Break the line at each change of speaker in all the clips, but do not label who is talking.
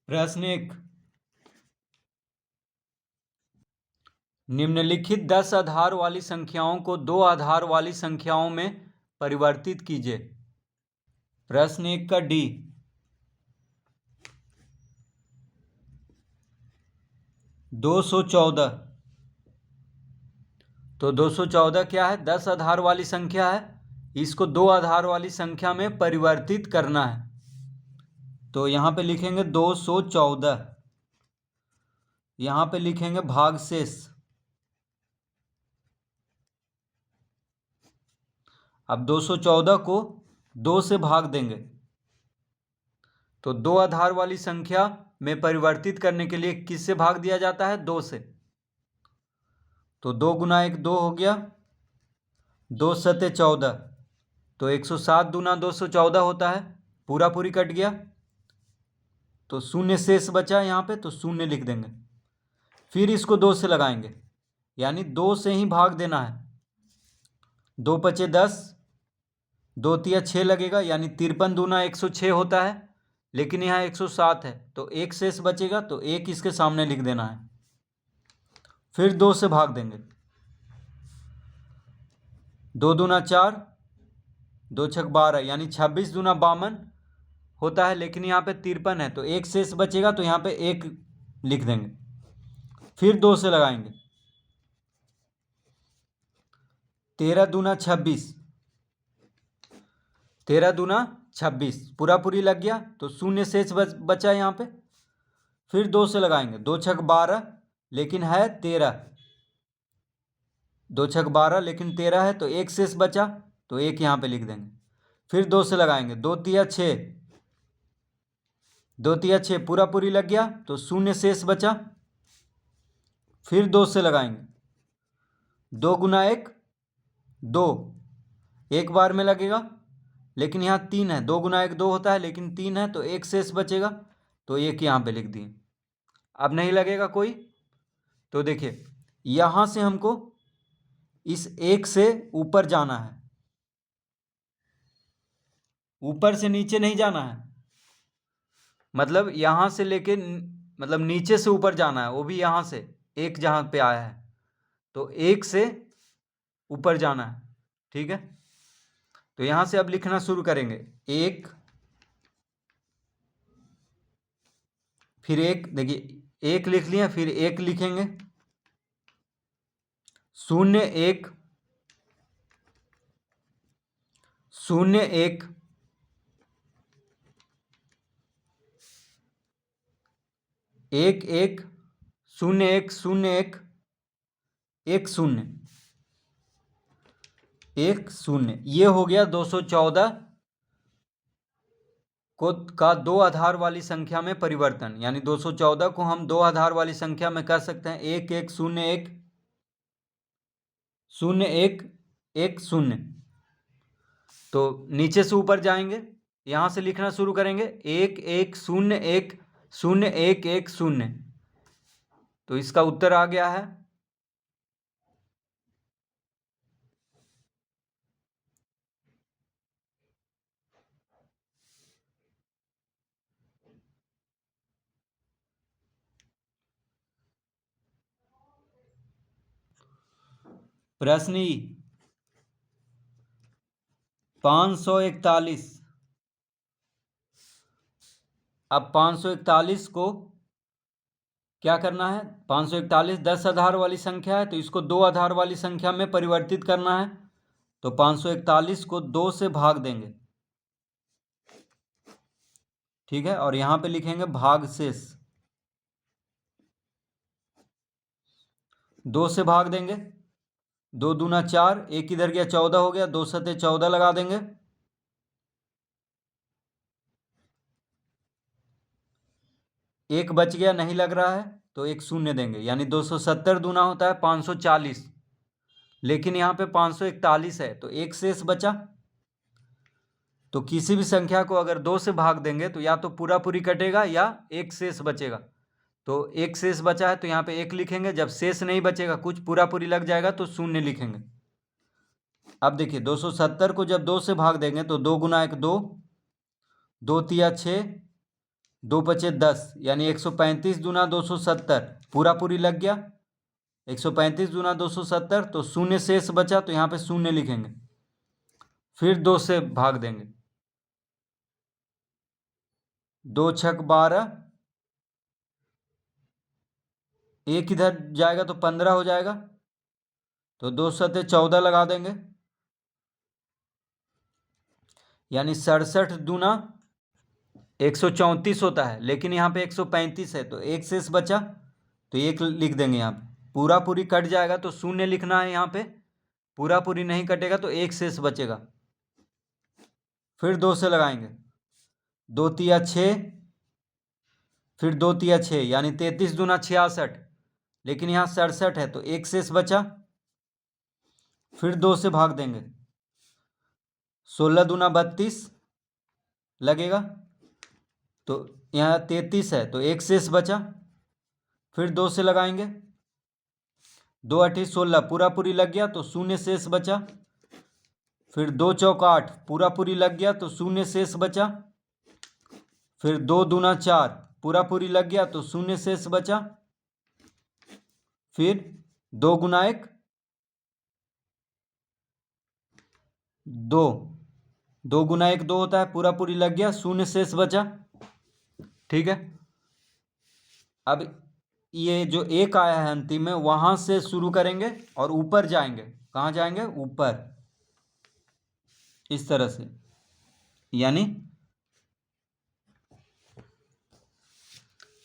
प्रश्न 1, निम्नलिखित 10 आधार वाली संख्याओं को 2 आधार वाली संख्याओं में परिवर्तित कीजिए। प्रश्न 1 का डी, 214। तो 214 क्या है? 10 आधार वाली संख्या है, इसको 2 आधार वाली संख्या में परिवर्तित करना है। तो यहाँ पे लिखेंगे 214, यहाँ पे लिखेंगे भागशेष। अब 214 को 2 से भाग देंगे, तो 2 आधार वाली संख्या में परिवर्तित करने के लिए किससे भाग दिया जाता है? 2 से। तो 2 गुना 1 2 हो गया, 2 सते 14, तो 107 दूना 214 होता है, पूरा पूरी कट गया, तो शून्य शेष बचा यहाँ पे, तो शून्य लिख देंगे। फिर इसको 2 से लगाएंगे, यानी 2 से ही भाग देना है। 2 पचे 10, 2 तिया 6 लगेगा, यानी 53 दूना 106 होता है, लेकिन यहाँ 107 है, तो 1 शेष बचेगा, तो 1 इसके सामने लिख देना है। फिर 2 से भाग देंगे, 2 दूना 4, 2 छक 12, यानी 26 दूना 52 होता है, लेकिन यहाँ पे 53 है, तो 1 शेष बचेगा, तो यहाँ पे 1 लिख देंगे। फिर 2 से लगाएंगे, 13 दूना 26, 13 दूना 26, पूरा पूरी लग गया, तो शून्य शेष बचा यहाँ पे। फिर 2 से लगाएंगे, 2 छक 12, लेकिन है 13, 2 छक 12 लेकिन 13 है, तो 1 शेष बचा, तो 1 यहाँ पे लिख देंगे। फिर 2 से लगाएंगे, 2 तिया 6, 2 तिया 6, पूरा पूरी लग गया, तो शून्य शेष बचा। फिर 2 से लगाएंगे, 2 गुना 1 2, एक बार में लगेगा, लेकिन यहाँ 3 है, 2 गुना 1 2 होता है, लेकिन 3 है, तो 1 शेष बचेगा, तो 1 यहाँ पे लिख दिए। अब नहीं लगेगा कोई, तो देखिए यहाँ से हमको इस 1 से ऊपर जाना है, ऊपर से नीचे नहीं जाना है, मतलब यहाँ से लेके मतलब नीचे से ऊपर जाना है, वो भी यहाँ से 1 जहाँ पे आया है, तो 1 से ऊपर जाना है। ठीक है, तो यहाँ से अब लिखना शुरू करेंगे, 1, फिर 1, देखिए 1 लिख लिया, फिर 1 लिखेंगे, 0 1 0 1 1 1 0 1 0 1 1 0 1 0, ये हो गया 214 को का 2 आधार वाली संख्या में परिवर्तन। यानी 214 को हम 2 आधार वाली संख्या में कर सकते हैं, 1 1 0 1 0 1 1 0। तो नीचे से ऊपर जाएंगे, यहाँ से लिखना शुरू करेंगे, 1 1 0 1 0 1 1 0, तो इसका उत्तर आ गया है प्रश्न 541। अब 541 को क्या करना है? 541 10 आधार वाली संख्या है, तो इसको 2 आधार वाली संख्या में परिवर्तित करना है। तो 541 को 2 से भाग देंगे, ठीक है, और यहाँ पे लिखेंगे भागशेष। 2 से भाग देंगे, 2 दूना 4, 1 इधर गया 14 हो गया, 2 सते 14 लगा देंगे, एक बच गया, नहीं लग रहा है, तो 1 शून्य देंगे, यानी 270 दूना होता है 540, लेकिन यहाँ पे 541 है, तो 1 शेष बचा। तो किसी भी संख्या को अगर 2 से भाग देंगे तो या तो पूरा पूरी कटेगा या 1 शेष बचेगा। तो 1 शेष बचा है, तो यहाँ पे 1 लिखेंगे, जब शेष नहीं बचेगा, कुछ पूरा पूरी लग जाएगा, तो 0 लिखेंगे। अब देखिए 270 को जब 2 से भाग देंगे, तो 2 गुना 1 2, 2 तिया 6, 2 पचे 10 यानी 135 दूना 270 पूरा पूरी लग गया। 135 दूना 270 तो शून्य शेष बचा, तो यहाँ पे शून्य लिखेंगे, फिर 2 से भाग देंगे। 2 छक 12, एक इधर जाएगा तो 15 हो जाएगा, तो 2 सते 14 लगा देंगे, यानी 67 दूना 134 होता है, लेकिन यहाँ पे 135 है तो एक शेष बचा, तो एक लिख देंगे। यहाँ पे पूरा पूरी कट जाएगा तो शून्य लिखना है, यहाँ पे पूरा पूरी नहीं कटेगा तो एक शेष बचेगा। फिर 2 से लगाएंगे, 2 तिया 6, फिर 2 तिया 6 यानी 33 दूना 66, लेकिन यहाँ 67 है तो एक शेष बचा, फिर 2 से भाग देंगे। 16 दूना 32 लगेगा, तो यहाँ 33 है तो एक शेष बचा, फिर 2 से लगाएंगे। 2 8 16 पूरा पूरी लग गया तो शून्य शेष बचा, फिर 2 चौक 8 पूरा पूरी लग गया तो शून्य शेष बचा, फिर 2 दूना 4 पूरा पूरी लग गया तो शून्य शेष बचा, फिर 2 गुना 1 2, 2 गुना 1 2 होता है, पूरा पूरी लग गया, शून्य शेष बचा। ठीक है, अब ये जो एक आया है अंतिम में, वहां से शुरू करेंगे और ऊपर जाएंगे। कहाँ जाएंगे? ऊपर, इस तरह से, यानी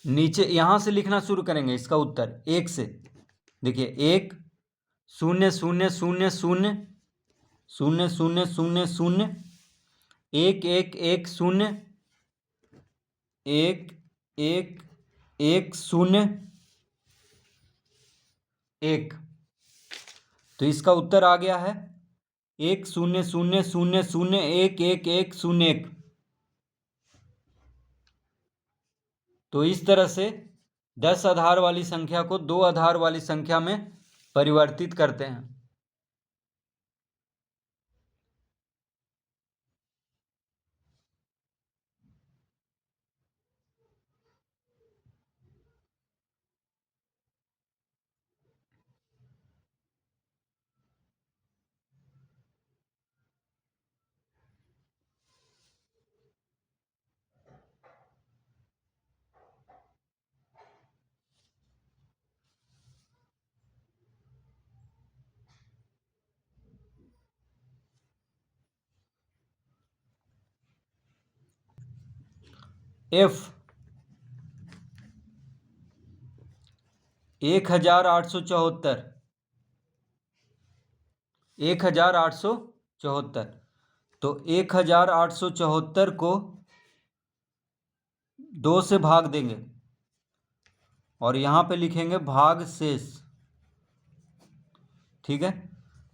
नीचे यहां से लिखना शुरू करेंगे इसका उत्तर 1 से। देखिए 1 0 0 0 0 0 0 0 0 1 1 1 0 1 1 1 0 1, तो इसका उत्तर आ गया है 1 0 0 0 0 1 1 1 0 1। तो इस तरह से 10 आधार वाली संख्या को 2 आधार वाली संख्या में परिवर्तित करते हैं। F 1874, 1874, तो 1874 को 2 से भाग देंगे और यहाँ पे लिखेंगे भाग शेष। ठीक है,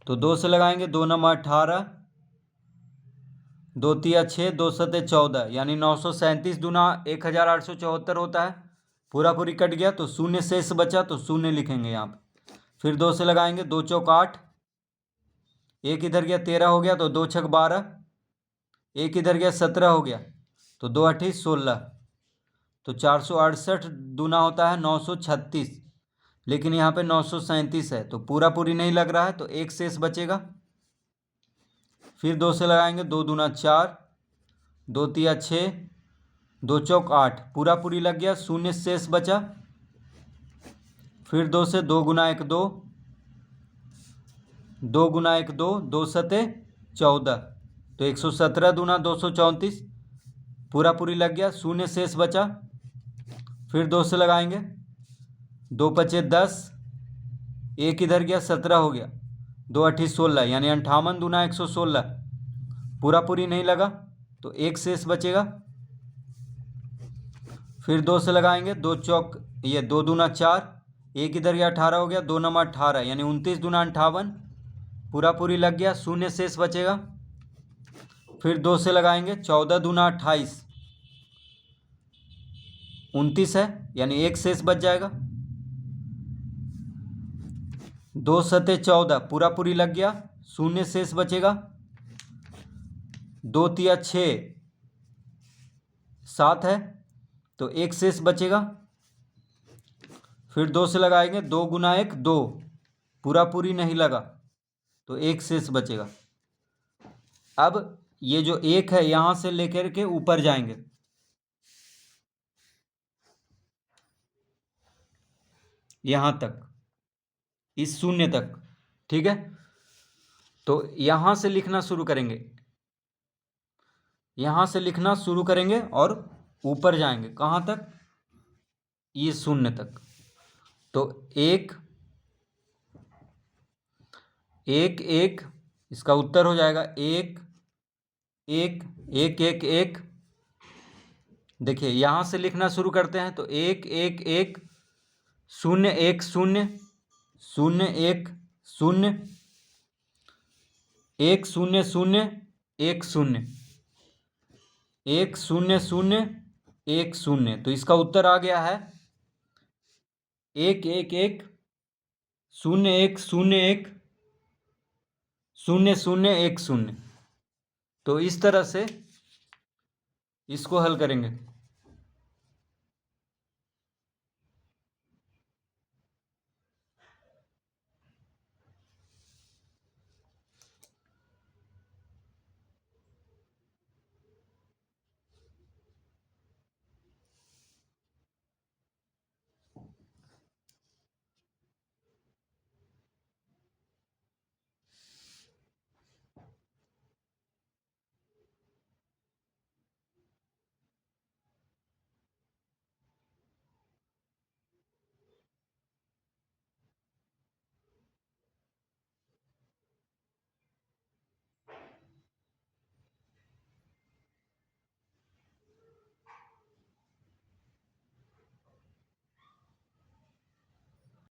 तो 2 से लगाएंगे, 2 नंबर 18, 2 तिया 6, 2 सते 14 यानी 937 दूना 1874 होता है, पूरा पूरी कट गया तो शून्य शेष बचा, तो शून्य लिखेंगे यहाँ पे। फिर 2 से लगाएंगे, 2 चौक 8, एक इधर गया 13 हो गया, तो 2 छक 12, एक इधर गया 17 हो गया, तो 2 8 16, तो 468 दूना होता है 936, लेकिन यहाँ पे 937 है तो पूरा पूरी नहीं लग रहा है, तो एक शेष बचेगा। फिर 2 से लगाएंगे, 2 दूना 4, 2 तिया 6, 2 चौक 8 पूरा पूरी लग गया, शून्य शेष बचा। फिर 2 से 2 गुना 1 2, 2 गुना 1 2, 2 सते 14, तो 117 दूना 234 पूरा पूरी लग गया, शून्य शेष बचा। फिर 2 से लगाएंगे, 2 पचे 10, एक इधर गया 17 हो गया, 2 8 16 यानी 58 दूना 116, पूरा पूरी नहीं लगा तो एक शेष बचेगा। फिर 2 से लगाएंगे, 2 चौक ये 2 दूना 4, एक इधर गया 18 हो गया, 2 नंबर 18 यानी 29 दूना 58, पूरा पूरी लग गया, शून्य शेष बचेगा। फिर 2 से लगाएंगे, 14 दूना 28, 29 है यानी एक शेष बच जाएगा। 2 सते 14 पूरा पूरी लग गया, शून्य शेष बचेगा। 2 तिया 6 7 है तो एक शेष बचेगा। फिर 2 से लगाएंगे, 2 गुना 1 2, पूरा पूरी नहीं लगा तो एक शेष बचेगा। अब ये जो 1 है यहाँ से लेकर के ऊपर जाएंगे, यहाँ तक, इस शून्य तक, ठीक है। तो यहाँ से लिखना शुरू करेंगे, यहाँ से लिखना शुरू करेंगे और ऊपर जाएंगे कहाँ तक, ये शून्य तक। तो 1 1 1, इसका उत्तर हो जाएगा 1 1 1 1 1। देखिए यहाँ से लिखना शुरू करते हैं तो 1 1 1 0 1 0 0 1 0 1 0 0 1 0 1 0 0 1 0। तो इसका उत्तर आ गया है 1 1 1 0 1 0 1 0 0 1 0। तो इस तरह से इसको हल करेंगे।